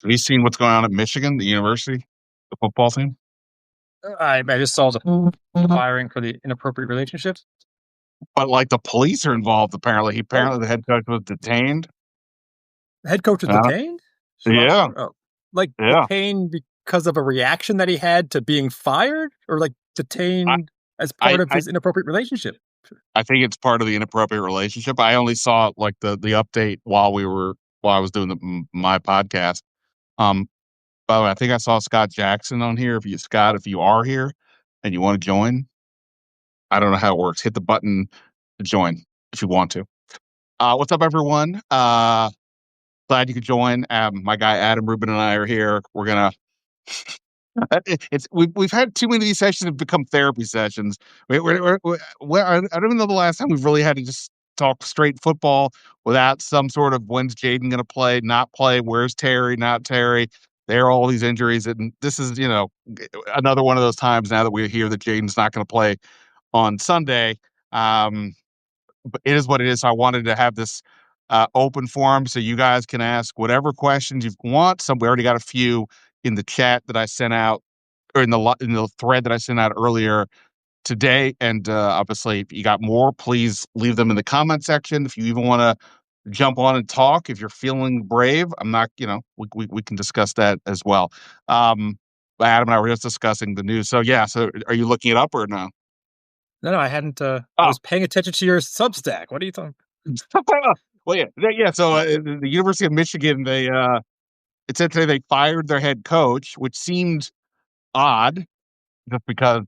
Have you seen what's going on at Michigan, the university, the football team? I just saw the firing for the inappropriate relationships. But like the police are involved. Apparently, Oh, the head coach was detained. the head coach was Uh, detained. yeah, Oh, like yeah. detained because of a reaction that he had to being fired, or like I, detained as I, part of I, his inappropriate relationship. I think it's part of the inappropriate relationship. I only saw like the update while I was doing my podcast. Um, by the way, I think I saw Scott Jackson on here. If you are here and you want to join, I don't know how it works. Hit the button to join if you want to. What's up, everyone? Glad you could join. My guy Adam Rubin and I are here. We're gonna. We've had too many of these sessions have become therapy sessions. I don't even know the last time we've really had to just talk straight football without some sort of when's Jayden going to play, not play, where's Terry, not Terry. There are all these injuries, and this is another one of those times now that we hear that Jayden's not going to play on Sunday. Um, but it is what it is. So I wanted to have this open forum so you guys can ask whatever questions you want. We already got a few in the chat that I sent out, or in the thread that I sent out earlier today. And obviously, if you got more, please leave them in the comment section. If you even want to jump on and talk, if you're feeling brave, I'm not. We can discuss that as well. Adam and I were just discussing the news. So yeah. So are you looking it up or no? No, I hadn't. I Oh, was paying attention to your Substack. What are you talking? well, yeah. So the University of Michigan, it said today they fired their head coach, which seemed odd, just because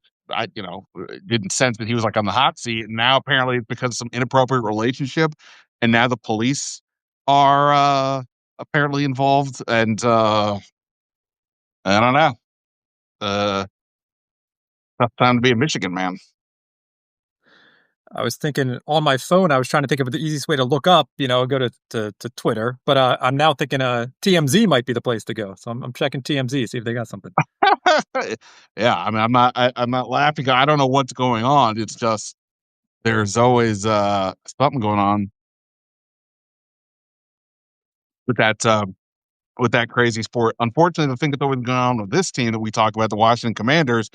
didn't sense that he was like on the hot seat. And now apparently it's because of some inappropriate relationship, and now the police are apparently involved. And I don't know. Uh, Tough time to be a Michigan man. I was thinking on my phone. I was trying to think of the easiest way to look up. Go to Twitter. But I'm now thinking TMZ might be the place to go. So I'm checking TMZ, see if they got something. Yeah, I mean, I'm not laughing. I don't know what's going on. It's just there's always something going on with that crazy sport. Unfortunately, the thing that's always going on with this team that we talk about, the Washington Commanders,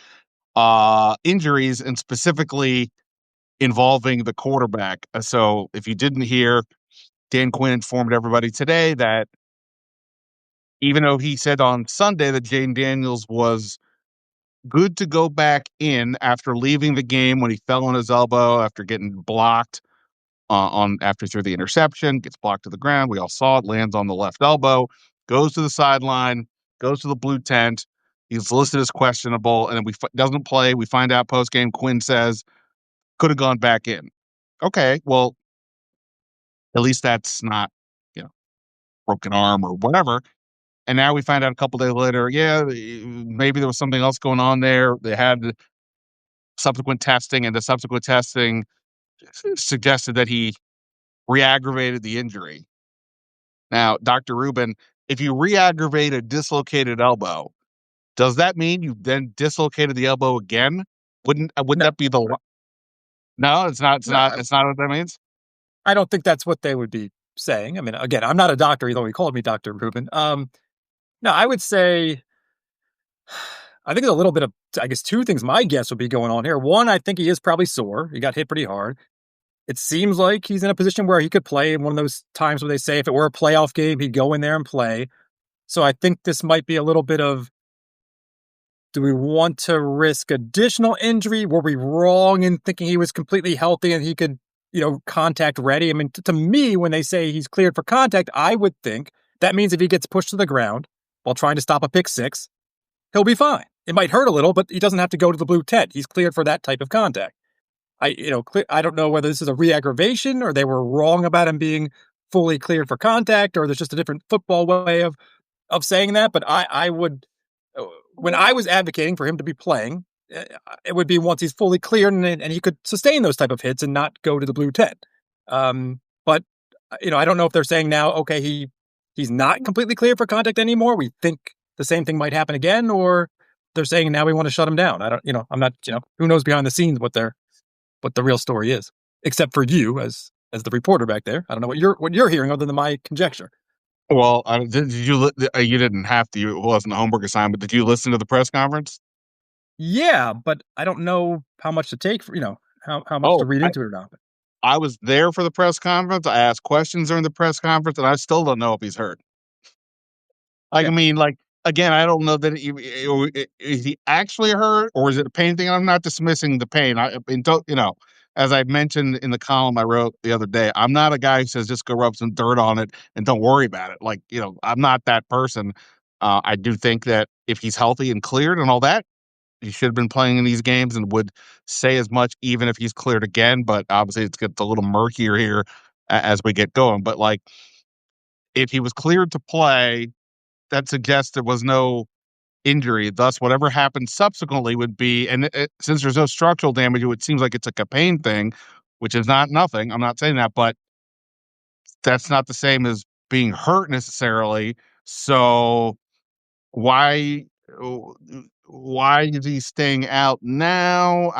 injuries, and specifically involving the quarterback. So if you didn't hear, Dan Quinn informed everybody today that even though he said on Sunday that Jayden Daniels was good to go back in after leaving the game when he fell on his elbow after getting blocked on after through the interception, gets blocked to the ground. We all saw it, lands on the left elbow, goes to the sideline, goes to the blue tent. He's listed as questionable, and then doesn't play. We find out post game. Quinn says could have gone back in. Okay, well, at least that's not you know broken arm or whatever. And now we find out a couple days later, yeah, maybe there was something else going on there. They had subsequent testing, and the subsequent testing suggested that he re-aggravated the injury. Now, Dr. Rubin, if you re-aggravate a dislocated elbow, does that mean you then dislocated the elbow again? Wouldn't No, that be the no? It's not. It's no, not. It's not what that means. I don't think that's what they would be saying. I mean, again, I'm not a doctor, though he called me Dr. Rubin. No, I would say, I think there's a little bit of, I guess, two things my guess would be going on here. One, I think he is probably sore. He got hit pretty hard. It seems like he's in a position where he could play in one of those times where they say if it were a playoff game, he'd go in there and play. So I think this might be a little bit of, do we want to risk additional injury? Were we wrong in thinking he was completely healthy and he could, contact ready? I mean, to me, when they say he's cleared for contact, I would think that means if he gets pushed to the ground while trying to stop a pick six, he'll be fine. It might hurt a little, but he doesn't have to go to the blue tent. He's cleared for that type of contact. I don't know whether this is a re-aggravation or they were wrong about him being fully cleared for contact, or there's just a different football way of saying that. But I would, when I was advocating for him to be playing, it would be once he's fully cleared and he could sustain those type of hits and not go to the blue tent. But I don't know if they're saying now, okay, he's not completely cleared for contact anymore. We think the same thing might happen again, or they're saying now we want to shut him down. I don't, I'm not, who knows behind the scenes what the real story is, except for you as the reporter back there. I don't know what you're hearing other than my conjecture. Well, did you didn't have to, it wasn't a homework assignment. Did you listen to the press conference? Yeah, but I don't know how much to take for how much to Oh, read into it or not. But I was there for the press conference. I asked questions during the press conference, and I still don't know if he's hurt. Like, yeah, I mean, like, again, I don't know that is he actually hurt or is it a pain thing? I'm not dismissing the pain. I and don't as I mentioned in the column I wrote the other day, I'm not a guy who says just go rub some dirt on it and don't worry about it. Like, I'm not that person. I do think that if he's healthy and cleared and all that, he should have been playing in these games and would say as much even if he's cleared again. But obviously, it's gets a little murkier here as we get going. But like, if he was cleared to play, that suggests there was no injury. Thus, whatever happened subsequently would be, and since there's no structural damage, it seems like it's like a pain thing, which is not nothing. I'm not saying that, but that's not the same as being hurt necessarily. So why why is he staying out now?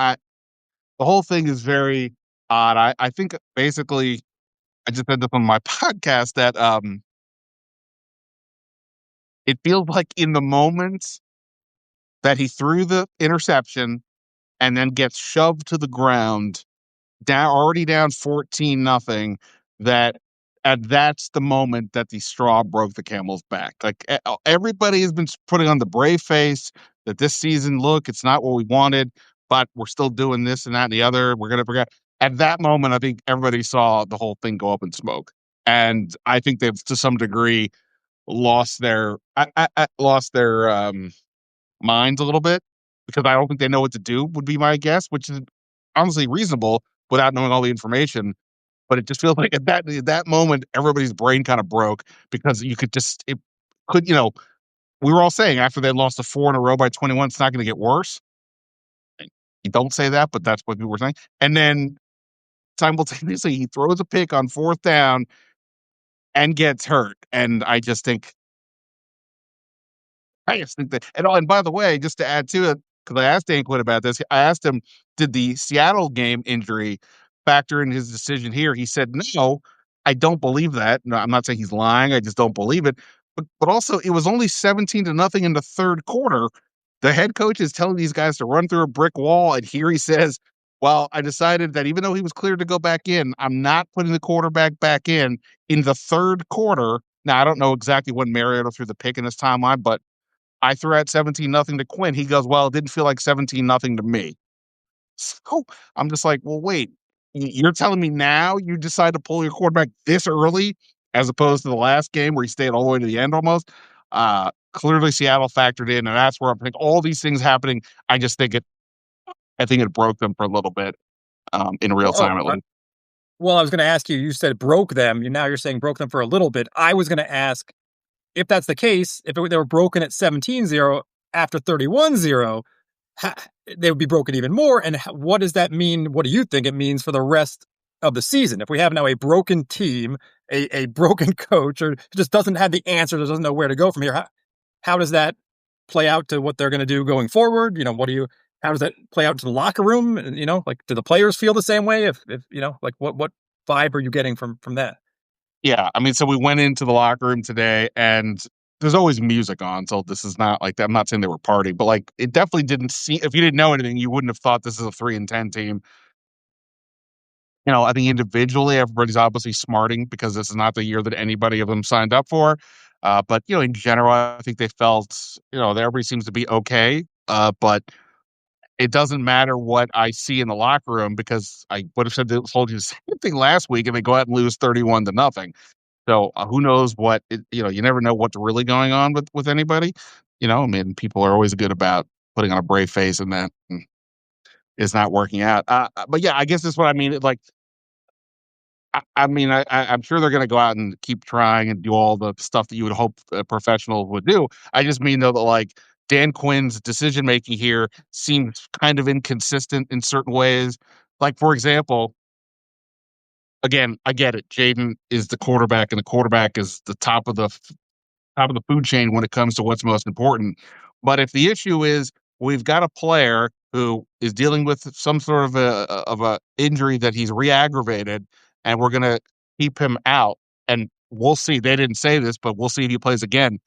The whole thing is very odd. I think basically I just said this on my podcast that it feels like in the moments that he threw the interception and then gets shoved to the ground, down already down 14 nothing, that that's the moment that the straw broke the camel's back. Like everybody has been putting on the brave face that this season, look, it's not what we wanted, but we're still doing this and that and the other. We're gonna forget. At that moment, I think everybody saw the whole thing go up in smoke, and I think they've to some degree lost their minds a little bit because I don't think they know what to do, would be my guess, which is honestly reasonable without knowing all the information. But it just feels like at that moment, everybody's brain kind of broke because you could just it could we were all saying after they lost a four in a row by 21, it's not going to get worse. You don't say that, but that's what people were saying. And then simultaneously, he throws a pick on fourth down and gets hurt. And I just think that, and by the way, just to add to it, because I asked Dan Quinn about this, I asked him, did the Seattle game injury factor in his decision here? He said, no, I don't believe that. No, I'm not saying he's lying. I just don't believe it. But also, it was only 17 to nothing in the third quarter. The head coach is telling these guys to run through a brick wall. And here he says, well, I decided that even though he was cleared to go back in, I'm not putting the quarterback back in the third quarter. Now, I don't know exactly when Mariota threw the pick in his timeline, but I threw out 17 nothing to Quinn. He goes, well, it didn't feel like 17 nothing to me. So I'm just like, well, wait, you're telling me now you decide to pull your quarterback this early as opposed to the last game where he stayed all the way to the end almost? Clearly Seattle factored in, and that's where I think all these things happening. I think it broke them for a little bit in real well, time at least. well, I was going to ask you. You said broke them. Now you're saying broke them for a little bit. I was going to ask if that's the case. If they were broken at 17-0 after 31-0, they would be broken even more. And what does that mean? What do you think it means for the rest of the season? If we have now a broken team, a broken coach, or just doesn't have the answers, doesn't know where to go from here, how does that play out to what they're going to do going forward? How does that play out to the locker room? Like, do the players feel the same way? If like, what vibe are you getting from that? Yeah, I mean, so we went into the locker room today, and there's always music on, so this is not like that. I'm not saying they were partying, but like it definitely didn't seem. If you didn't know anything, you wouldn't have thought this is a 3-10 team. I think individually, everybody's obviously smarting because this is not the year that anybody of them signed up for. But in general, I think they felt that everybody seems to be okay. But it doesn't matter what I see in the locker room because I would have told you the same thing last week, and they go out and lose 31 to nothing. So who knows you never know what's really going on with anybody. I mean, people are always good about putting on a brave face and that is not working out. But yeah, I guess that's what I mean. Like, I mean, I'm sure they're going to go out and keep trying and do all the stuff that you would hope a professional would do. I just mean though that like Dan Quinn's decision making here seems kind of inconsistent in certain ways. Like for example, again, I get it. Jayden is the quarterback, and the quarterback is the top of the food chain when it comes to what's most important. But if the issue is we've got a player who is dealing with some sort of a injury that he's re-aggravated, and we're going to keep him out, and we'll see. They didn't say this, but we'll see if he plays again.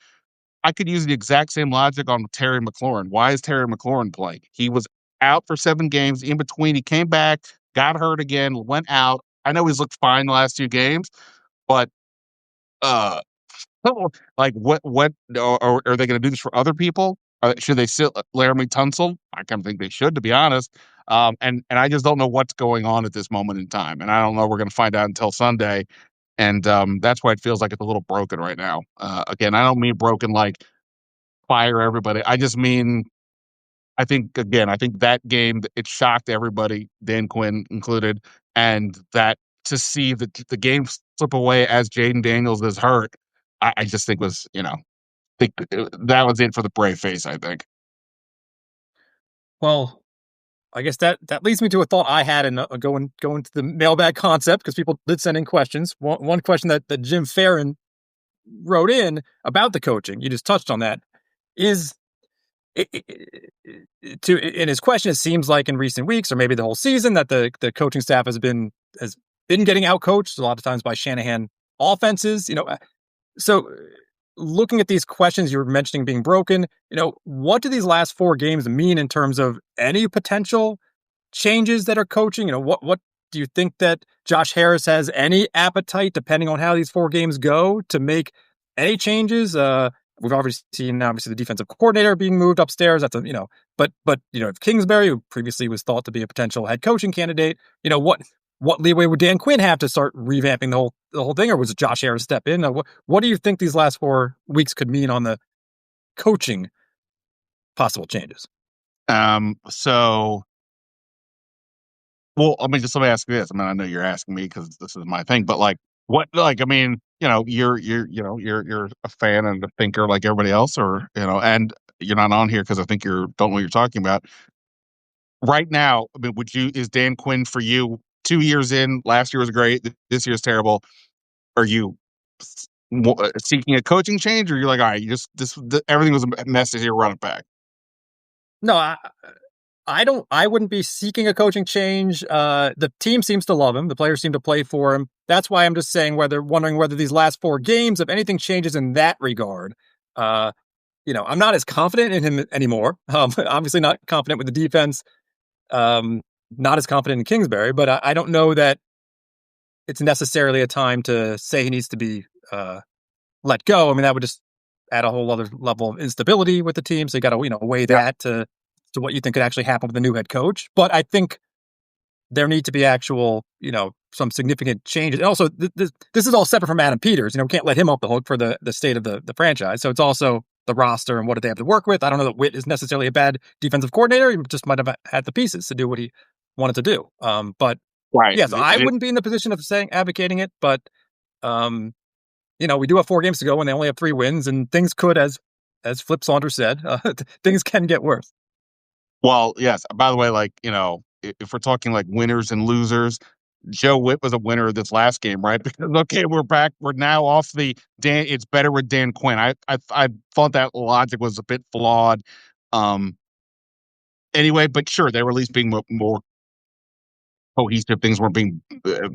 I could use the exact same logic on Terry McLaurin. Why is Terry McLaurin playing? He was out for 7 games. In between, he came back, got hurt again, went out. I know he's looked fine the last 2 games, but uh, like what or are they going to do this for other people? Should they sit Laramie Tunsil? I kind of think they should, to be honest. And I just don't know what's going on at this moment in time, and I don't know. We're going to find out until Sunday, and that's why it feels like it's a little broken right now. Again, I don't mean broken like fire everybody. I just mean I think that game it shocked everybody, Dan Quinn included, and that to see the game slip away as Jayden Daniels is hurt, I just think was think that was it for the brave face. I think. Well, I guess that leads me to a thought I had in going to the mailbag concept because people did send in questions. One question that Jim Farron wrote in about the coaching, you just touched on that, is to in his question, it seems like in recent weeks or maybe the whole season that the coaching staff has been getting out coached a lot of times by Shanahan offenses. So looking at these questions you're mentioning being broken, what do these last 4 games mean in terms of any potential changes that are coaching? What do you think that Josh Harris has any appetite, depending on how these 4 games go, to make any changes? We've already seen obviously the defensive coordinator being moved upstairs. That's but if Kingsbury, who previously was thought to be a potential head coaching candidate, what leeway would Dan Quinn have to start revamping the whole thing, or was it Josh Harris step in? What do you think these last 4 weeks could mean on the coaching possible changes? So well, let me ask you this. I mean, I know you're asking me because this is my thing, but like, what, like, I mean, you're a fan and a thinker like everybody else, or and you're not on here because I think you don't know what you're talking about right now. I mean, is Dan Quinn for you 2 years in? Last year was great. This year's terrible. Are you seeking a coaching change, or you're like, all right, you just everything was a mess this year, run it back? No, I wouldn't be seeking a coaching change. The team seems to love him. The players seem to play for him. That's why I'm just saying wondering whether these last 4 games, if anything changes in that regard. I'm not as confident in him anymore. Obviously not confident with the defense. Not as confident in Kingsbury, but I don't know that it's necessarily a time to say he needs to be let go. I mean, that would just add a whole other level of instability with the team. So you got to weigh Yeah. that to what you think could actually happen with the new head coach. But I think there need to be actual, some significant changes. And also, this is all separate from Adam Peters. We can't let him off the hook for the state of the franchise. So it's also the roster and what do they have to work with. I don't know that Witt is necessarily a bad defensive coordinator. He just might have had the pieces to do what he wanted to do. But Right. yes, I wouldn't be in the position of advocating it. But we do have 4 games to go, and they only have 3 wins, and things could, as Flip Saunders said, things can get worse. Well, yes. By the way, like, if we're talking like winners and losers, Joe Witt was a winner of this last game, right? Because okay, we're back. We're now off the Dan. It's better with Dan Quinn. I thought that logic was a bit flawed. Anyway, but sure, they were at least being more cohesive. Things weren't being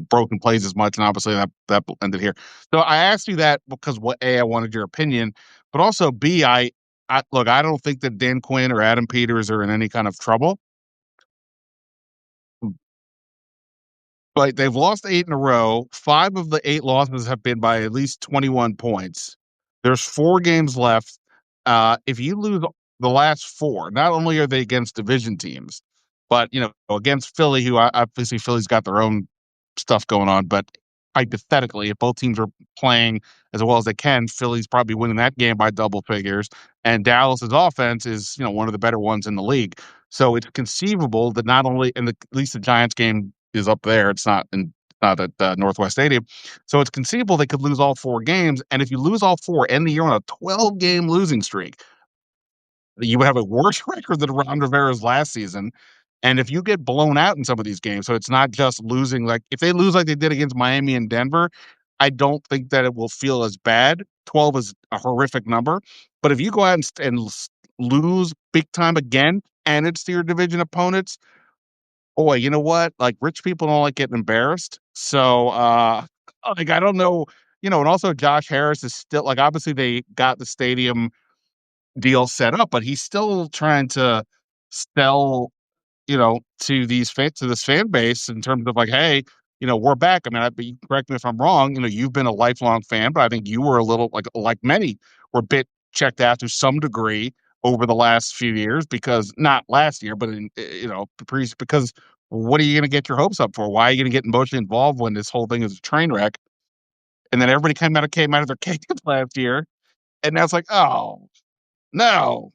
broken plays as much, and obviously that ended here. So I asked you that because I wanted your opinion, but also B, I look. I don't think that Dan Quinn or Adam Peters are in any kind of trouble. But they've lost 8 in a row. 5 of the 8 losses have been by at least 21 points. There's 4 games left. If you lose the last 4, not only are they against division teams, but against Philly, who obviously Philly's got their own stuff going on. But hypothetically, if both teams are playing as well as they can, Philly's probably winning that game by double figures. And Dallas's offense is one of the better ones in the league. So it's conceivable that not only at least the Giants game is up there. It's not at Northwest Stadium. So it's conceivable they could lose all 4 games. And if you lose all 4, end the year on a 12-game losing streak, you would have a worse record than Ron Rivera's last season. And if you get blown out in some of these games, so it's not just losing, like if they lose like they did against Miami and Denver, I don't think that it will feel as bad. 12 is a horrific number. But if you go out and lose big time again, and it's to your division opponents, boy, you know what? Like rich people don't like getting embarrassed. So like I don't know. and also Josh Harris is still like obviously they got the stadium deal set up, but he's still trying to sell, to to this fan base in terms of like, hey, we're back. I mean, correct me if I'm wrong. You've been a lifelong fan, but I think you were a little like many were a bit checked out to some degree over the last few years because not last year, but because what are you going to get your hopes up for? Why are you going to get emotionally involved when this whole thing is a train wreck? And then everybody came out of their cave last year, and now it's like, oh no,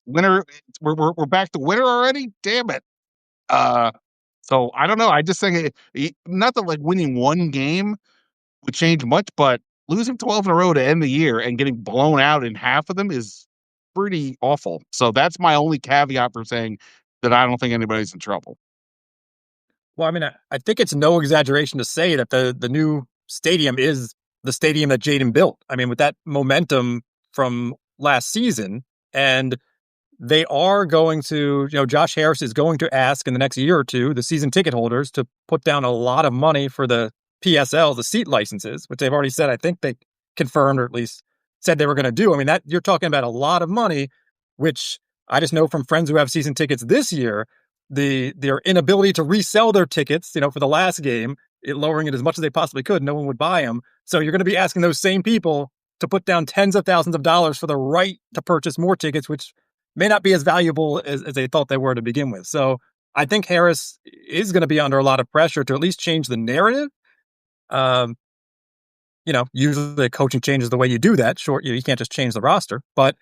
winter, we're back to winter already. Damn it. Uh, so I don't know. I just think not that like winning one game would change much, but losing 12 in a row to end the year and getting blown out in half of them is pretty awful. So that's my only caveat for saying that I don't think anybody's in trouble. Well, I mean, I think it's no exaggeration to say that the new stadium is the stadium that Jayden built. I mean, with that momentum from last season, and they are going to, Josh Harris is going to ask in the next year or two the season ticket holders to put down a lot of money for the PSL, the seat licenses, which they've already said, I think they confirmed or at least said they were going to do. I mean, that you're talking about a lot of money, which I just know from friends who have season tickets this year, their inability to resell their tickets, for the last game, lowering it as much as they possibly could, no one would buy them. So you're going to be asking those same people to put down tens of thousands of dollars for the right to purchase more tickets, which may not be as valuable as they thought they were to begin with. So I think Harris is going to be under a lot of pressure to at least change the narrative. Um, usually the coaching changes the way you do that. Sure, you can't just change the roster, but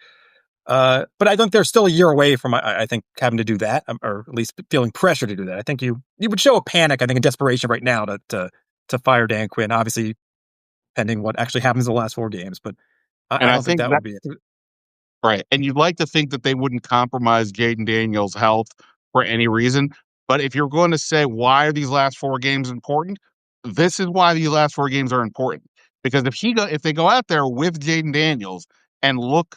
I think they're still a year away from I think having to do that, or at least feeling pressure to do that. I think you would show a panic, I think, in desperation right now to fire Dan Quinn. Obviously, pending what actually happens in the last 4 games, but And I I don't think think that that would be it. right. And you'd like to think that they wouldn't compromise Jaden Daniels' health for any reason. But if you're going to say why are these last 4 games important, this is why these last 4 games are important. Because if they go out there with Jaden Daniels and look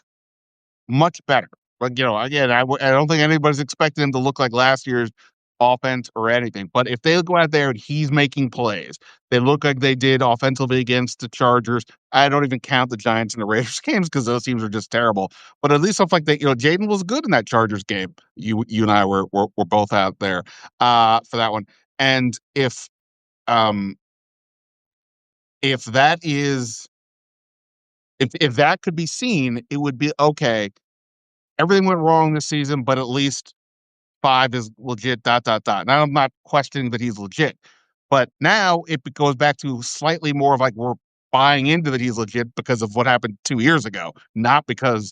much better. But, again, I don't think anybody's expecting him to look like last year's offense or anything. But if they go out there and he's making plays, they look like they did offensively against the Chargers. I don't even count the Giants and the Raiders games because those teams are just terrible. But at least stuff like that, Jayden was good in that Chargers game. You and I were both out there for that one. And um if that is if that could be seen, it would be okay. Everything went wrong this season, but at least 5 is legit, dot, dot, dot. Now, I'm not questioning that he's legit, but now it goes back to slightly more of like we're buying into that he's legit because of what happened 2 years ago, not because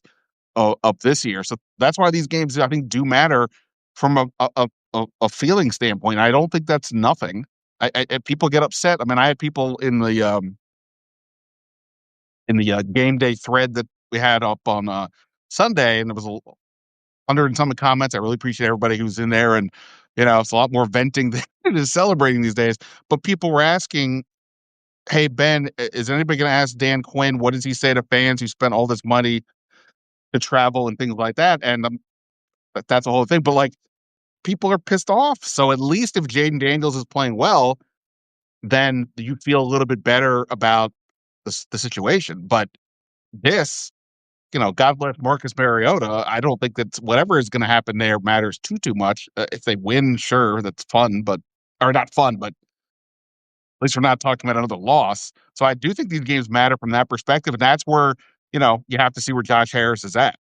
of this year. So that's why these games, I think, do matter from a feeling standpoint. I don't think that's nothing. People get upset. I mean, I had people in the game day thread that we had up on Sunday, and there was 100 and some comments. I really appreciate everybody who's in there, and it's a lot more venting than it is celebrating these days. But people were asking, "Hey Ben, is anybody going to ask Dan Quinn what does he say to fans who spent all this money to travel and things like that?" And that's a whole thing. But like, people are pissed off. So at least if Jaden Daniels is playing well, then you feel a little bit better about the situation. But this, God bless Marcus Mariota. I don't think that whatever is going to happen there matters too much. If they win, sure, that's fun, but or not fun, but at least we're not talking about another loss. So I do think these games matter from that perspective, and that's where you have to see where Josh Harris is at.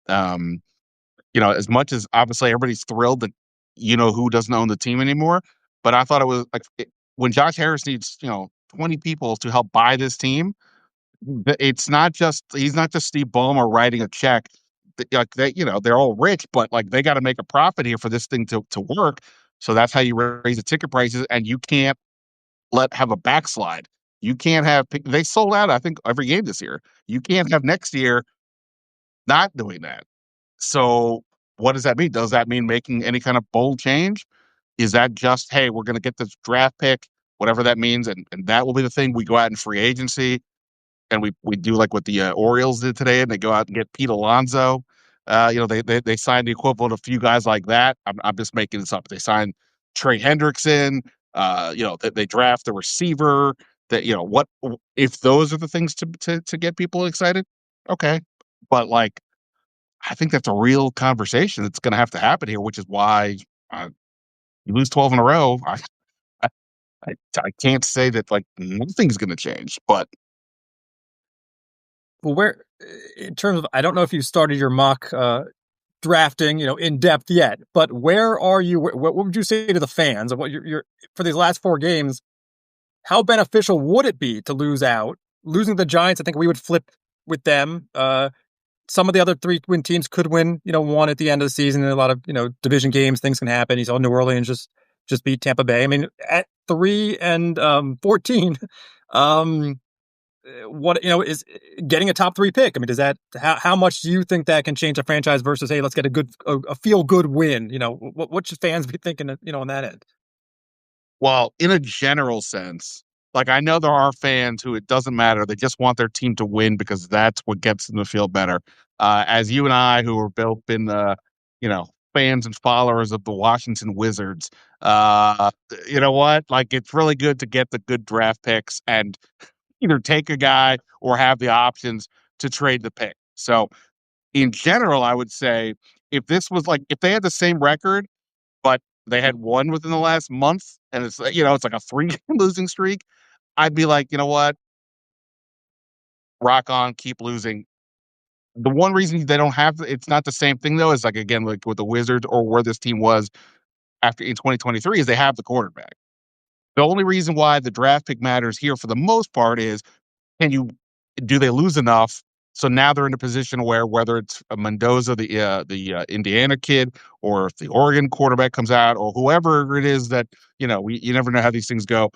Um, as much as obviously everybody's thrilled that who doesn't own the team anymore, but I thought it was like when Josh Harris needs 20 people to help buy this team. It's not just he's not just Steve Ballmer writing a check. Like they're all rich, but like they got to make a profit here for this thing to work. So that's how you raise the ticket prices, and you can't have a backslide. You can't have they sold out. I think every game this year. You can't have next year not doing that. So what does that mean? Does that mean making any kind of bold change? Is that just hey, we're going to get this draft pick, whatever that means, and that will be the thing we go out in free agency and we do like what the Orioles did today, and they go out and get Pete Alonso. They signed the equivalent of a few guys like that. I'm just making this up. They signed Trey Hendrickson. They draft a receiver. that what if those are the things to get people excited? Okay, but like I think that's a real conversation that's going to have to happen here, which is why uh, you lose 12 in a row. I, I can't say that like nothing's going to change, but Well, where in terms of, I don't know if you started your mock drafting, in depth yet, but where are you? What would you say to the fans of what you're for these last four games? How beneficial would it be to lose out? Losing the Giants, I think we would flip with them. Some of the other three-win teams could win, one at the end of the season. In a lot of division games, things can happen. You saw New Orleans just beat Tampa Bay. I mean, at 3 and 14, um, what is getting a top three pick? I mean, does that how much do you think that can change a franchise versus, hey, let's get a feel good win? What should fans be thinking? On that end. well, in a general sense, like I know there are fans who it doesn't matter; they just want their team to win because that's what gets them to feel better. As you and I, who are both been you know, fans and followers of the Washington Wizards, uh, you know what? Like it's really good to get the good draft picks and either take a guy or have the options to trade the pick. So in general, I would say if this was like if they had the same record, but they had won within the last month, and it's like a three losing streak, I'd be like, you know what, rock on, keep losing. The one reason they don't have it's not the same thing though is like again like with the Wizards or where this team was after in 2023 is they have the quarterback. The only reason why the draft pick matters here for the most part is can you do they lose enough? So now they're in a position where whether it's a Mendoza, the Indiana kid, or if the Oregon quarterback comes out, or whoever it is that you never know how these things go.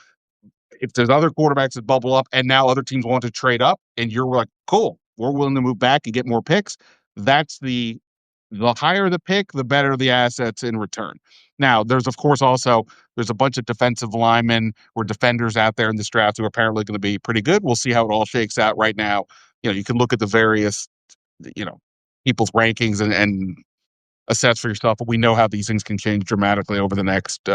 If there's other quarterbacks that bubble up, and now other teams want to trade up, and you're like, cool, we're willing to move back and get more picks. That's the higher the pick, the better the assets in return. Now, there's of course also there's a bunch of defensive linemen or defenders out there in this draft who are apparently going to be pretty good. We'll see how it all shakes out right now. You can look at the various, you know, people's rankings and assess for yourself, but we know how these things can change dramatically over the next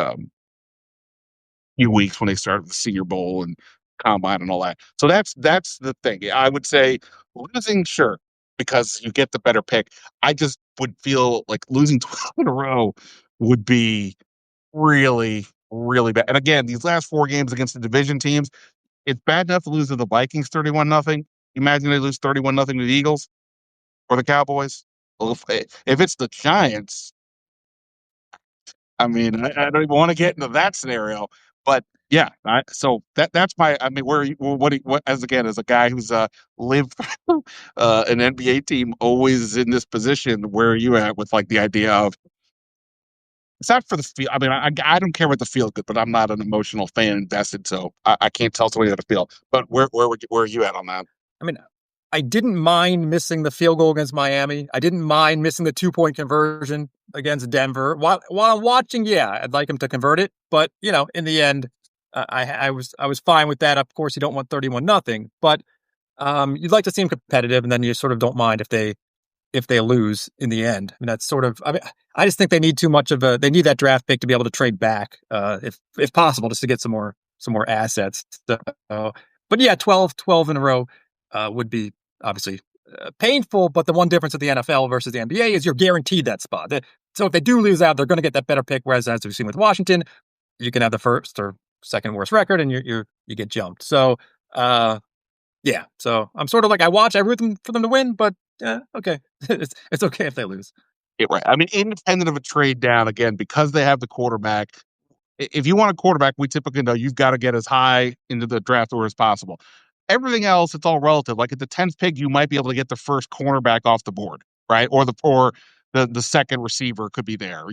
few weeks when they start the Senior Bowl and combine and all that. So that's the thing. I would say losing, sure, because you get the better pick. I just would feel like losing 12 in a row would be really, really bad. And again, these last four games against the division teams, it's bad enough to lose to the Vikings 31-0. Imagine they lose 31-0 to the Eagles or the Cowboys. Well, if it's the Giants, I mean, I don't even want to get into that scenario, but yeah. So that's my. I mean, where what as again as a guy who's lived through an NBA team, always in this position. Where are you at with like the idea of it's not for the feel. I mean, I don't care what the feel good, but I'm not an emotional fan invested, so I can't tell somebody how to feel. But where are you at on that? I mean, I didn't mind missing the field goal against Miami. I didn't mind missing the 2-point conversion against Denver. While I'm watching, yeah, I'd like him to convert it, but in the end, I was fine with that. Of course, you don't want 31-0, but you'd like to see them competitive, and then you sort of don't mind if they lose in the end. I mean, that's sort of. I mean, I just think they need too much of a. They need that draft pick to be able to trade back, if possible, just to get some more assets. So, but yeah, 12 in a row would be obviously painful. But the one difference of the NFL versus the NBA is you're guaranteed that spot. So if they do lose out, they're going to get that better pick. Whereas as we've seen with Washington, you can have the first or second worst record, and you get jumped. So yeah, so I'm sort of like I root for them to win, but okay, it's okay if they lose. Yeah, right. I mean, independent of a trade down, again, because they have the quarterback. If you want a quarterback, we typically know you've got to get as high into the draft order as possible. Everything else, it's all relative. Like at the 10th pick, you might be able to get the first cornerback off the board, right? Or the second receiver could be there.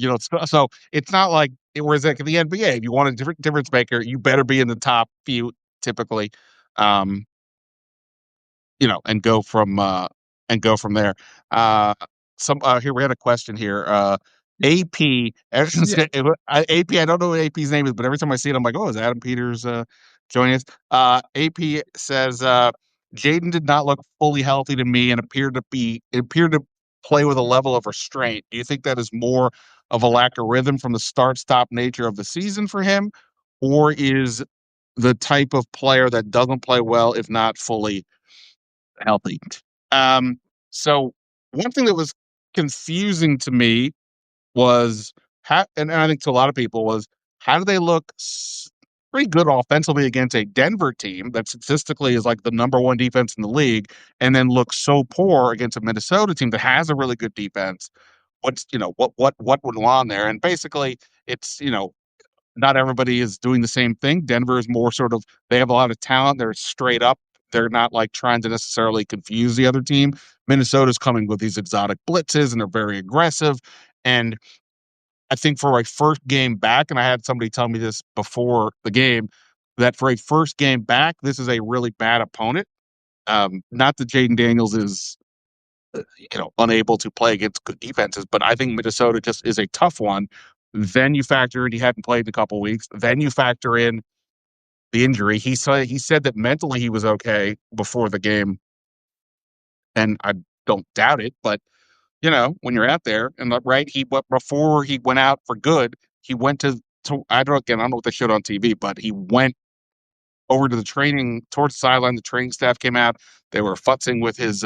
So it's not like whereas like in the NBA, if you want a different difference maker, you better be in the top few typically. Um, and go from there. Uh, some here we had a question here. AP, Yeah, AP. I don't know what AP's name is, but every time I see it, I'm like, oh, is Adam Peters joining us? AP says Jayden did not look fully healthy to me and appeared to play with a level of restraint. Do you think that is more of a lack of rhythm from the start-stop nature of the season for him, or is the type of player that doesn't play well if not fully healthy. Um, so one thing that was confusing to me was how, and I think to a lot of people was how do they look pretty good offensively against a Denver team that statistically is like the number one defense in the league, and then look so poor against a Minnesota team that has a really good defense. What's what went on there? And basically, it's not everybody is doing the same thing. Denver is more sort of they have a lot of talent. They're straight up. They're not like trying to necessarily confuse the other team. Minnesota's coming with these exotic blitzes and they're very aggressive. And I think for a first game back, and I had somebody tell me this before the game, that for a first game back, this is a really bad opponent. Not that Jayden Daniels is unable to play against good defenses, but I think Minnesota just is a tough one. Then you factor in he hadn't played in a couple of weeks. Then you factor in the injury. He said that mentally he was okay before the game, and I don't doubt it. But when you're out there and right, before he went out for good, he went to I don't know what they showed on TV, but he went over to the training towards the sideline. The training staff came out. They were futzing with his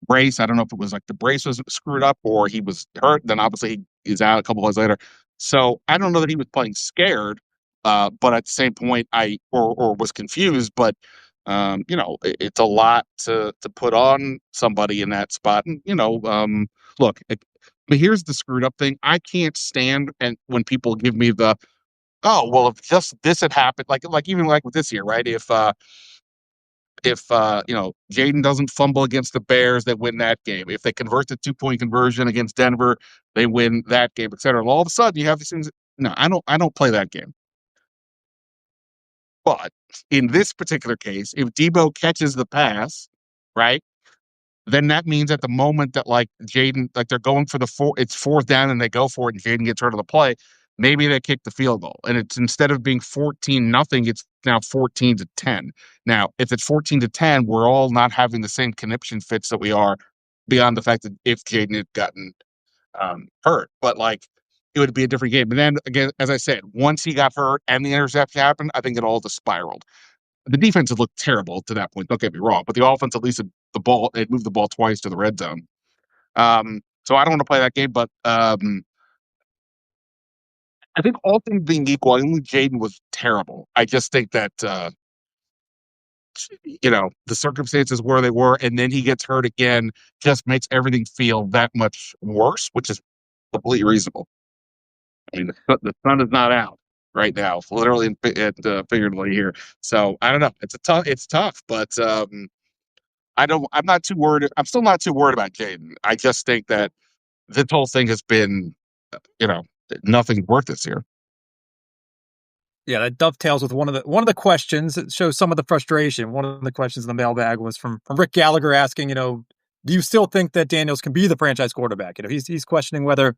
brace. I don't know if it was like the brace was screwed up or he was hurt. Then obviously he is out a couple of days later. So I don't know that he was playing scared, but at the same point, or was confused. But it's a lot to put on somebody in that spot. And look, but here's the screwed up thing. I can't stand and when people give me the oh well, if just this had happened, like even like with this year, right? If Jayden doesn't fumble against the Bears, they win that game. If they convert the 2-point conversion against Denver, they win that game, et cetera. And all of a sudden, you have these things. No, I don't play that game. But in this particular case, if Debo catches the pass, right, then that means at the moment that like Jayden, like they're going for it's fourth down and they go for it and Jayden gets hurt of the play, maybe they kick the field goal. And it's instead of being 14-0, it's now 14-10. Now, if it's 14-10, we're all not having the same conniption fits that we are beyond the fact that if Jayden had gotten hurt. But like it would be a different game. And then again, as I said, once he got hurt and the interception happened, I think it all just spiraled. The defense had looked terrible to that point. Don't get me wrong, but the offense at least it moved the ball twice to the red zone. So I don't want to play that game, but I think all things being equal, I think Jayden was terrible. I just think that the circumstances where they were, and then he gets hurt again, just makes everything feel that much worse, which is completely reasonable. I mean, the sun is not out right now, literally and figuratively here. So I don't know. It's tough, but I'm not too worried. I'm still not too worried about Jayden. I just think that this whole thing has been, you know, nothing worth this year. Yeah, that dovetails with one of the questions that shows some of the frustration. One of the questions in the mailbag was from Rick Gallagher asking, do you still think that Daniels can be the franchise quarterback? He's questioning whether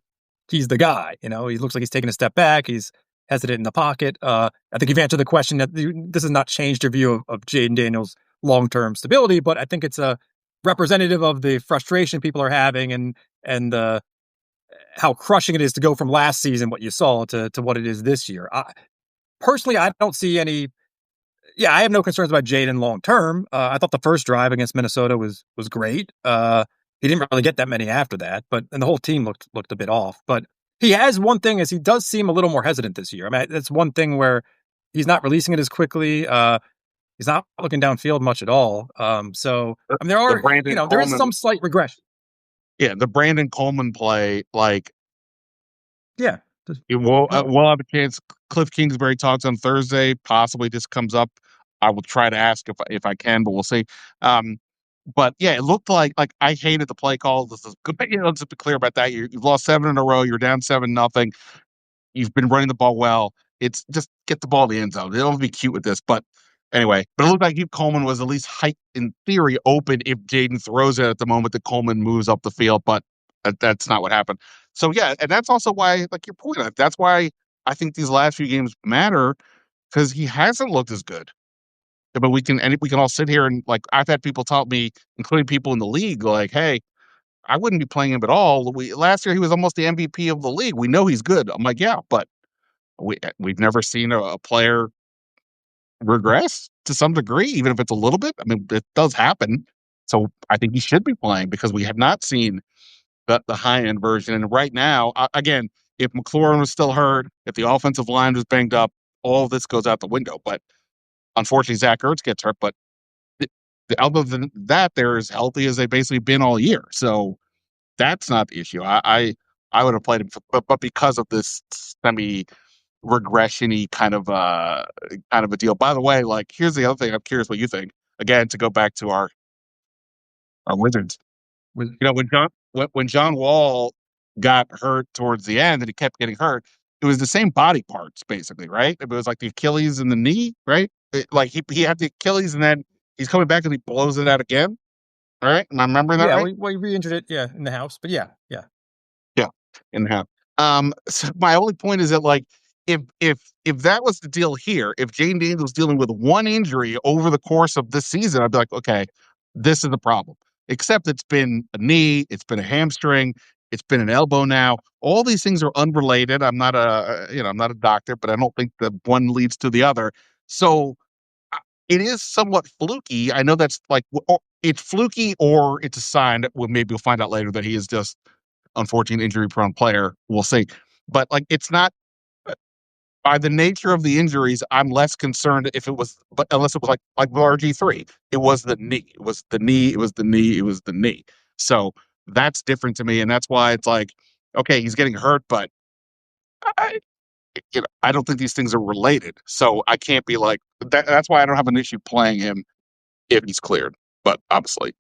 he's the guy. He looks like he's taking a step back. He's hesitant in the pocket. I think you've answered the question that this has not changed your view of Jayden Daniels' long-term stability, but I think it's a representative of the frustration people are having and how crushing it is to go from last season, what you saw, to what it is this year. Personally, I don't see any. Yeah, I have no concerns about Jayden long term. I thought the first drive against Minnesota was great. He didn't really get that many after that, and the whole team looked a bit off. But he has one thing is he does seem a little more hesitant this year. I mean, that's one thing where he's not releasing it as quickly. He's not looking downfield much at all. So I mean, there is some slight regression. Yeah, the Brandon Coleman play, like yeah, we'll have a chance. Cliff Kingsbury talks on Thursday. Possibly this comes up. I will try to ask if I can, but we'll see. But yeah, it looked like I hated the play call. This is good. Let's be clear about that. You've lost 7 in a row. You're down 7-0. You've been running the ball well. It's just get the ball in the end zone. They don't be cute with this, but anyway. But it looked like Coleman was at least in theory open if Jayden throws it at the moment that Coleman moves up the field, but that's not what happened. So yeah, and that's also why, like your point, that's why I think these last few games matter because he hasn't looked as good. But we can all sit here and like I've had people tell me, including people in the league, like, hey, I wouldn't be playing him at all. Last year he was almost the MVP of the league. We know he's good. I'm like, yeah, but we've never seen a player regress to some degree, even if it's a little bit. I mean, it does happen. So I think he should be playing because we have not seen the high end version. And right now, again, if McLaurin was still hurt, if the offensive line was banged up, all of this goes out the window. But unfortunately, Zach Ertz gets hurt. But other than that, they're as healthy as they've basically been all year. So that's not the issue. I would have played him, but because of this semi regression-y kind of a deal. By the way, like here's the other thing. I'm curious what you think. Again, to go back to our Wizards. With You know, when John Wall got hurt towards the end and he kept getting hurt, it was the same body parts basically, right? It was like the Achilles and the knee, right? Like he had the Achilles and then he's coming back and he blows it out again. All right, am I remembering that yeah, right? we re-injured it, yeah, in the house, but yeah, yeah. Yeah, in half. So my only point is that like if that was the deal here, if Jane Daniels dealing with one injury over the course of this season, I'd be like, okay, this is the problem. Except it's been a knee, it's been a hamstring, it's been an elbow now. All these things are unrelated. I'm not a doctor, but I don't think the one leads to the other. So it is somewhat fluky. I know that's like it's fluky, or it's a sign that maybe we'll find out later that he is just unfortunate injury prone player. We'll see. But like it's not by the nature of the injuries, I'm less concerned if it was but unless it was like RG3. It was the knee. It was the knee, it was the knee, it was the knee. So that's different to me. And that's why it's like, okay, he's getting hurt, but I I don't think these things are related. So I can't be like that's why I don't have an issue playing him if he's cleared. But obviously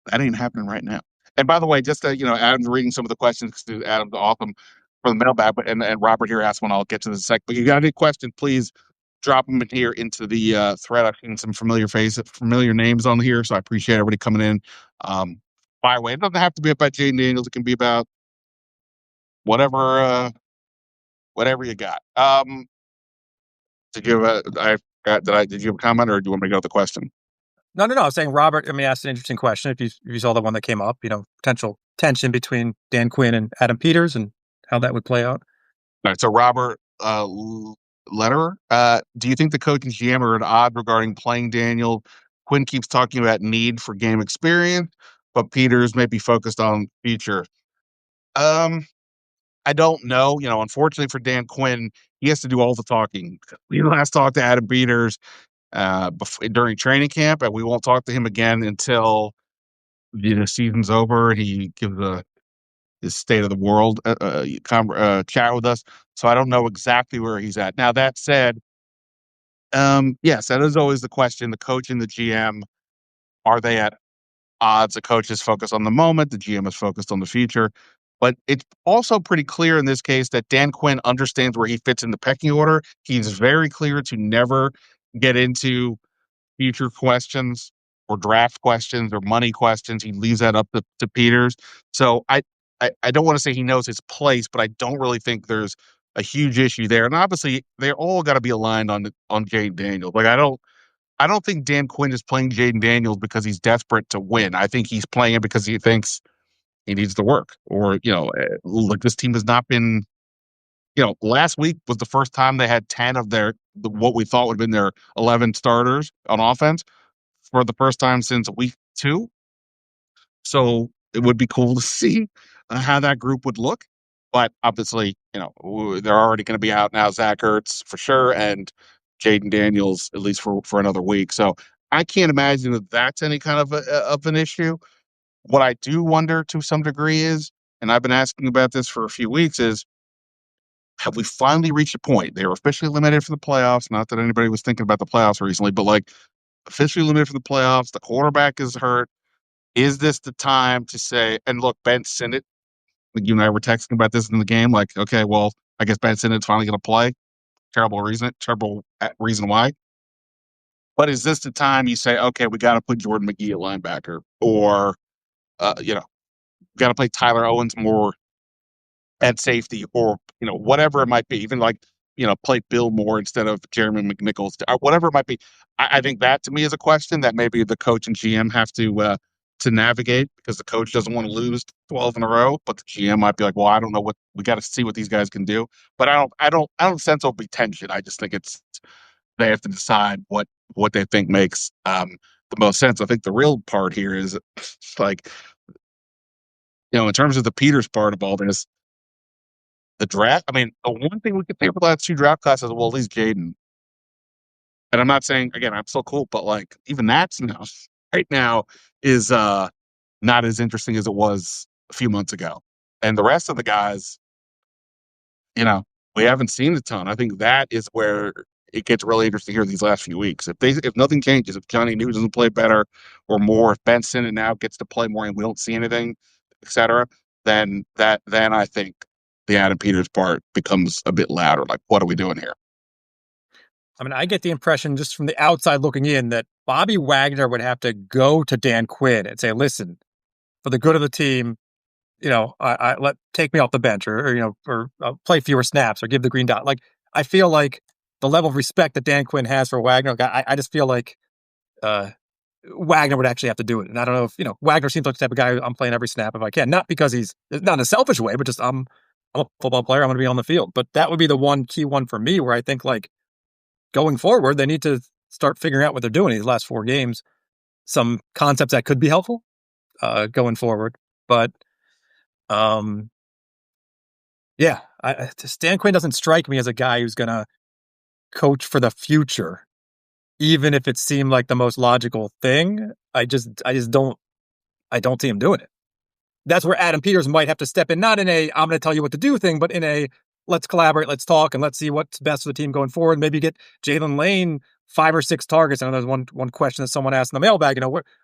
that ain't happening right now. And by the way, just Adam's reading some of the questions to Adam's awesome for the mailbag, but and Robert here asked one. I'll get to the sec. But you got any questions? Please drop them in here into the thread. I've seen some familiar names on here, so I appreciate everybody coming in. By the way, it doesn't have to be about Jayden Daniels. It can be about whatever whatever you got. Did you have a, I got did I did you have a comment or do you want me to go with the question? No, no, no. I was saying Robert. I mean, asked an interesting question. If you saw the one that came up, potential tension between Dan Quinn and Adam Peters, and how that would play out. All right, so Robert Letterer, do you think the coach and GM are at odds regarding playing Daniel? Quinn keeps talking about need for game experience, but Peters may be focused on future. Um, I don't know. Unfortunately for Dan Quinn, he has to do all the talking. We last talked to Adam Peters during training camp, and we won't talk to him again until the season's over and he gives his state of the world chat with us. So I don't know exactly where he's at. Now that said, yes, that is always the question. The coach and the GM, are they at odds? The coach is focused on the moment, the GM is focused on the future. But it's also pretty clear in this case that Dan Quinn understands where he fits in the pecking order. He's very clear to never get into future questions or draft questions or money questions. He leaves that up to Peters. So I don't want to say he knows his place, but I don't really think there's a huge issue there. And obviously, they're all got to be aligned on Jayden Daniels. Like I don't think Dan Quinn is playing Jayden Daniels because he's desperate to win. I think he's playing it because he thinks he needs to work. Or like this team has not been. Last week was the first time they had 10 of what we thought would have been their 11 starters on offense for the first time since week 2. So it would be cool to see how that group would look. But obviously, they're already going to be out now. Zach Ertz for sure, and Jayden Daniels at least for another week. So I can't imagine that that's any kind of an issue. What I do wonder to some degree is, and I've been asking about this for a few weeks, is have we finally reached a point? They were officially eliminated from the playoffs. Not that anybody was thinking about the playoffs recently, but like officially eliminated from the playoffs. The quarterback is hurt. Is this the time to say, and look, Ben Sinnott, like you and I were texting about this in the game, like, okay, well, I guess Ben Sinnott's finally going to play. Terrible reason why. But is this the time you say, okay, we got to put Jordan McGee at linebacker, or got to play Tyler Owens more at safety, or whatever it might be, even like play Bill Moore instead of Jeremy McNichols, or whatever it might be. I think that to me is a question that maybe the coach and GM have to navigate, because the coach doesn't want to lose 12 in a row, but the GM might be like, well, I don't know what we got to see what these guys can do. But I don't sense there'll be tension. I just think they have to decide what they think makes the most sense. I think the real part here is like, in terms of the Peters part of all this, the draft. I mean, the one thing we could say for the last two draft classes, well, at least Jayden. And I'm not saying again, I'm still cool, but like even that's now right now is not as interesting as it was a few months ago. And the rest of the guys, you know, we haven't seen a ton. I think that is where it gets really interesting here these last few weeks. If nothing changes, if Johnny News doesn't play better or more, if Ben Standig now gets to play more and we don't see anything, etc., then I think the Adam Peters part becomes a bit louder. Like, what are we doing here? I mean, I get the impression just from the outside looking in that Bobby Wagner would have to go to Dan Quinn and say, "Listen, for the good of the team, I let take me off the bench, or play fewer snaps, or give the green dot." Like, I feel like the level of respect that Dan Quinn has for Wagner, I just feel like uh, Wagner would actually have to do it. And I don't know if Wagner seems like the type of guy I'm playing every snap if I can, not because he's not in a selfish way, but just I'm a football player. I'm going to be on the field. But that would be the one key one for me where I think like going forward, they need to start figuring out what they're doing in these last four games. Some concepts that could be helpful going forward, but um, yeah, Stan Quinn doesn't strike me as a guy who's going to coach for the future, even if it seemed like the most logical thing. I don't see him doing it. That's where Adam Peters might have to step in, not in a I'm going to tell you what to do thing, but in a let's collaborate, let's talk, and let's see what's best for the team going forward. Maybe get Jalen Lane 5 or 6 targets. I know there's one question that someone asked in the mailbag.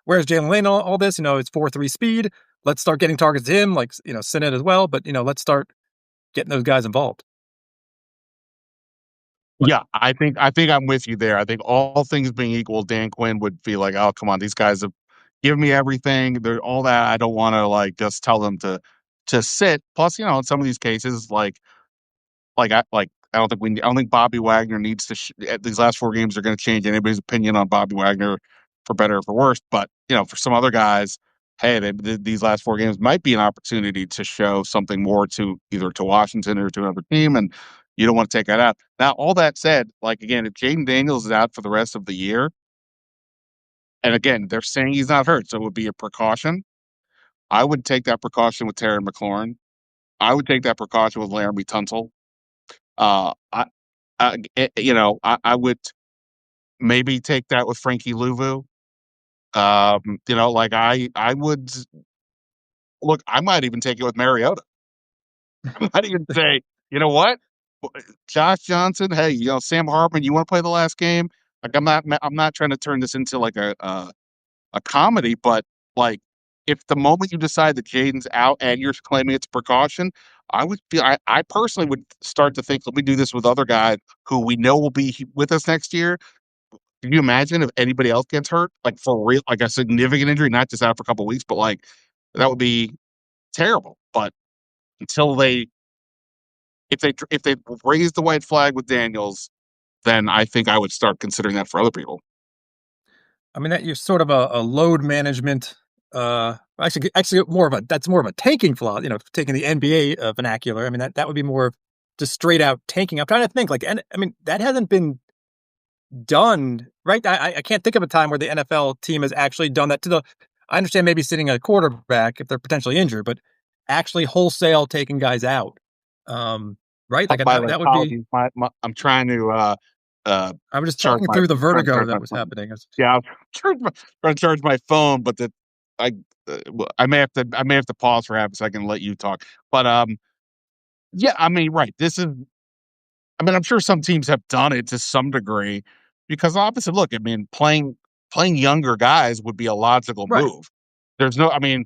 Where's Jalen Lane? All this, it's 4.3 speed. Let's start getting targets to him, like Sinnott as well. But let's start getting those guys involved. But Yeah, I think I'm with you there. I think all things being equal, Dan Quinn would feel like, oh, come on, these guys have given me everything. They're all that. I don't want to like just tell them to sit. Plus, in some of these cases, I don't think Bobby Wagner needs to. These last four games are going to change anybody's opinion on Bobby Wagner for better or for worse. But for some other guys, hey, these last four games might be an opportunity to show something more to either to Washington or to another team, and you don't want to take that out. Now, all that said, like again, if Jayden Daniels is out for the rest of the year, and again, they're saying he's not hurt, so it would be a precaution. I would take that precaution with Terry McLaurin. I would take that precaution with Laramie Tunsil. I, I would maybe take that with Frankie Louvu. Like I would look. I might even take it with Mariota. I might even say, you know what, Josh Johnson. Hey, Sam Hartman. You want to play the last game? Like I'm not trying to turn this into like a comedy, but like if the moment you decide that Jayden's out and you're claiming it's a precaution, I personally would start to think, let me do this with other guys who we know will be with us next year. Can you imagine if anybody else gets hurt, like for real, like a significant injury, not just out for a couple of weeks, but like that would be terrible. But until if they raise the white flag with Daniels, then I think I would start considering that for other people. I mean, that you're sort of a load management. Actually, that's more of a tanking flaw. Taking the NBA vernacular. I mean, that would be more of just straight out tanking. I'm trying to think. Like, and I mean, that hasn't been done, right? I can't think of a time where the NFL team has actually done that to the. I understand maybe sitting a quarterback if they're potentially injured, but actually wholesale taking guys out. Right? Like By the way, that would be. apologies. I'm trying to I'm just charge talking my through the trying to vertigo charge that my was phone. happening. Yeah, I'm trying to charge my phone, but I I may have to pause for half a second and let you talk. But yeah, I mean, right. I mean, I'm sure some teams have done it to some degree because obviously, look, I mean, playing younger guys would be a logical Right. move. I mean,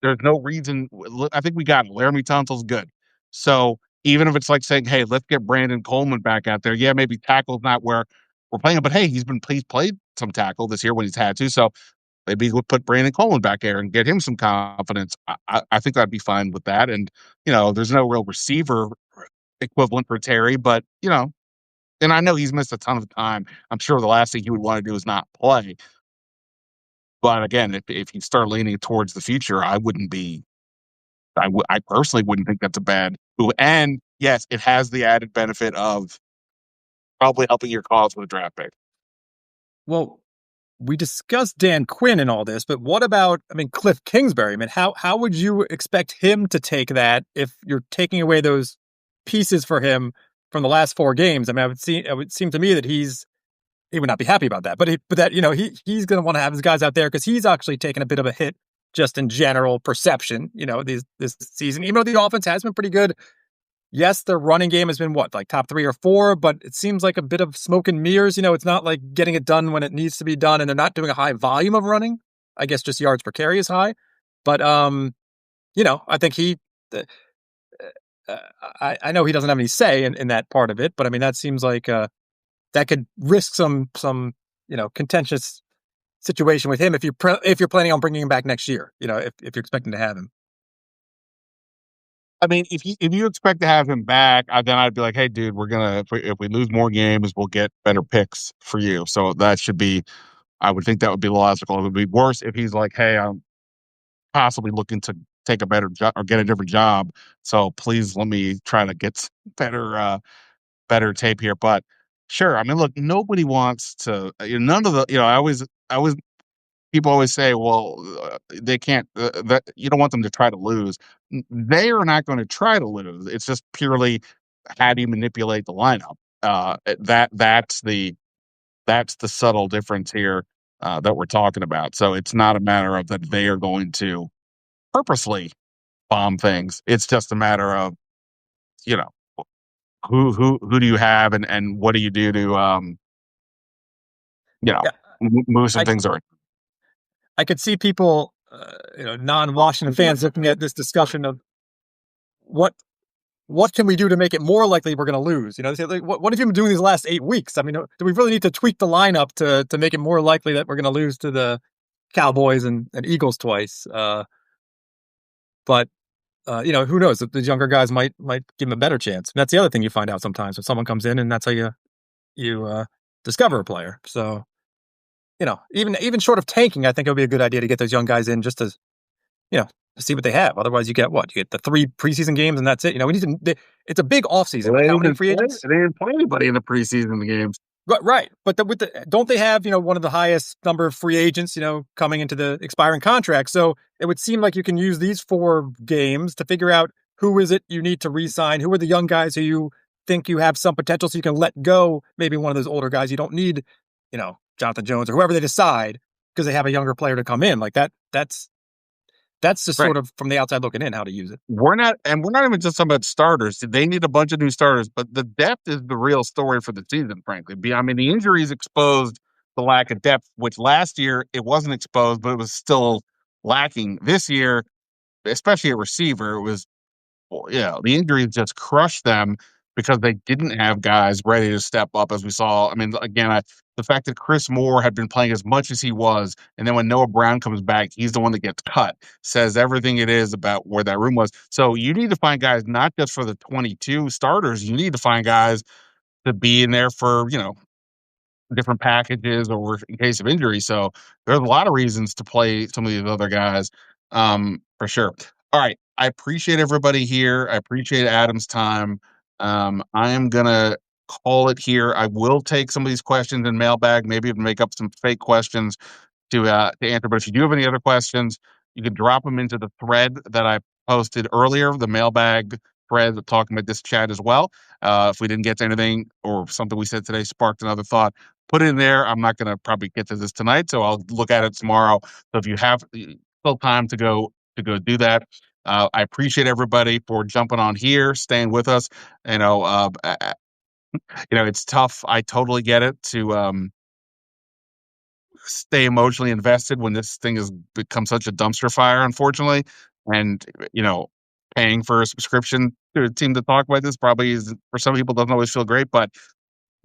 there's no reason. I think we got it. Laramie Tunsil's good. So even if it's like saying, hey, let's get Brandon Coleman back out there. Yeah, maybe tackle's not where we're playing him, but hey, he's played some tackle this year when he's had to. So maybe we'll put Brandon Coleman back there and get him some confidence. I think I'd be fine with that. And there's no real receiver equivalent for Terry, but and I know he's missed a ton of time. I'm sure the last thing he would want to do is not play. But again, if you start leaning towards the future, I wouldn't be. I personally wouldn't think that's a bad move. And yes, it has the added benefit of probably helping your cause with a draft pick. Well, we discussed Dan Quinn and all this, but what about, I mean, Cliff Kingsbury? I mean, how would you expect him to take that if you're taking away those pieces for him from the last 4 games? I mean, it would seem to me that he would not be happy about that. But that, he's going to want to have his guys out there because he's actually taken a bit of a hit just in general perception, this season. Even though the offense has been pretty good, yes, their running game has been like top 3 or 4, but it seems like a bit of smoke and mirrors. It's not like getting it done when it needs to be done, and they're not doing a high volume of running. I guess just yards per carry is high, but I think uh, I know he doesn't have any say in that part of it, but I mean that seems like that could risk some contentious situation with him if you're planning on bringing him back next year. If you're expecting to have him. I mean, if you expect to have him back, then I'd be like, hey, dude, we're gonna if we lose more games, we'll get better picks for you. So that should be. I would think that would be logical. It would be worse if he's like, hey, I'm possibly looking to take a better job or get a different job. So please let me try to get better tape here. But sure, I mean, look, nobody wants to. None of the. I always people always say, well, they can't. That you don't want them to try to lose. They are not going to try to lose. It's just purely how do you manipulate the lineup. That's the subtle difference here that we're talking about. So it's not a matter of that they are going to purposely bomb things. It's just a matter of you know who do you have and what do you do to you know Yeah, move some I things around. I could see people, non-Washington fans looking at this discussion of what what can we do to make it more likely we're going to lose? They say, like, what have you been doing these last 8 weeks? I mean, do we really need to tweak the lineup to make it more likely that we're going to lose to the Cowboys and Eagles twice? But who knows? The younger guys might give them a better chance. And that's the other thing you find out sometimes when someone comes in, and that's how you discover a player. So even short of tanking, I think it would be a good idea to get those young guys in just to you know, see what they have. Otherwise, you get what? You get the 3 preseason games, and that's it. We need to. It's a big offseason. They How didn't many even free play. agents? They didn't play anybody in the preseason games. Right. But don't they have one of the highest number of free agents coming into the expiring contract? So it would seem like you can use these 4 games to figure out who is it you need to re-sign. Who are the young guys who you think you have some potential, so you can let go maybe one of those older guys you don't need, Jonathan Jones or whoever they decide because they have a younger player to come in like that. That's just Right. sort of from the outside looking in how to use it. We're not even just talking about starters. They need a bunch of new starters, but the depth is the real story for the season, frankly. I mean, the injuries exposed the lack of depth, which last year it wasn't exposed, but it was still lacking. This year, especially at receiver, it was the injuries just crushed them because they didn't have guys ready to step up, as we saw. I mean, again, the fact that Chris Moore had been playing as much as he was, and then when Noah Brown comes back, he's the one that gets cut, says everything it is about where that room was. So you need to find guys not just for the 22 starters. You need to find guys to be in there for, different packages or in case of injury. So there's a lot of reasons to play some of these other guys, for sure. All right. I appreciate everybody here. I appreciate Adam's time. I am gonna call it here. I will take some of these questions in mailbag, maybe even make up some fake questions to answer. But if you do have any other questions, you can drop them into the thread that I posted earlier, the mailbag thread talking about this chat as well. If we didn't get to anything or something we said today sparked another thought, put it in there. I'm not going to probably get to this tonight, so I'll look at it tomorrow. So if you have still time to go do that. I appreciate everybody for jumping on here, staying with us. It's tough. I totally get it to stay emotionally invested when this thing has become such a dumpster fire, unfortunately. And, paying for a subscription to a team to talk about this probably is, for some people, doesn't always feel great, but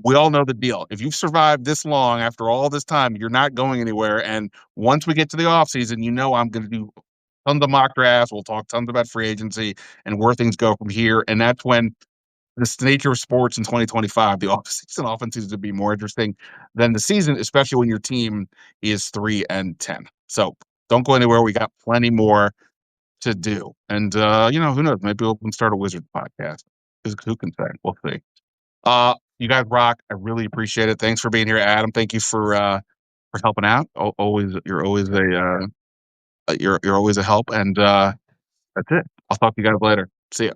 we all know the deal. If you've survived this long after all this time, you're not going anywhere. And once we get to the offseason, I'm going to do tons of mock drafts. We'll talk tons about free agency and where things go from here. And that's when this nature of sports in 2025, the offseason often seems to be more interesting than the season, especially when your team is 3-10. So don't go anywhere. We got plenty more to do. And, who knows? Maybe we'll start a Wizards podcast. Who can say? We'll see. You guys rock. I really appreciate it. Thanks for being here, Adam. Thank you for helping out. Always, you're always a help, and that's it. I'll talk to you guys later. See ya.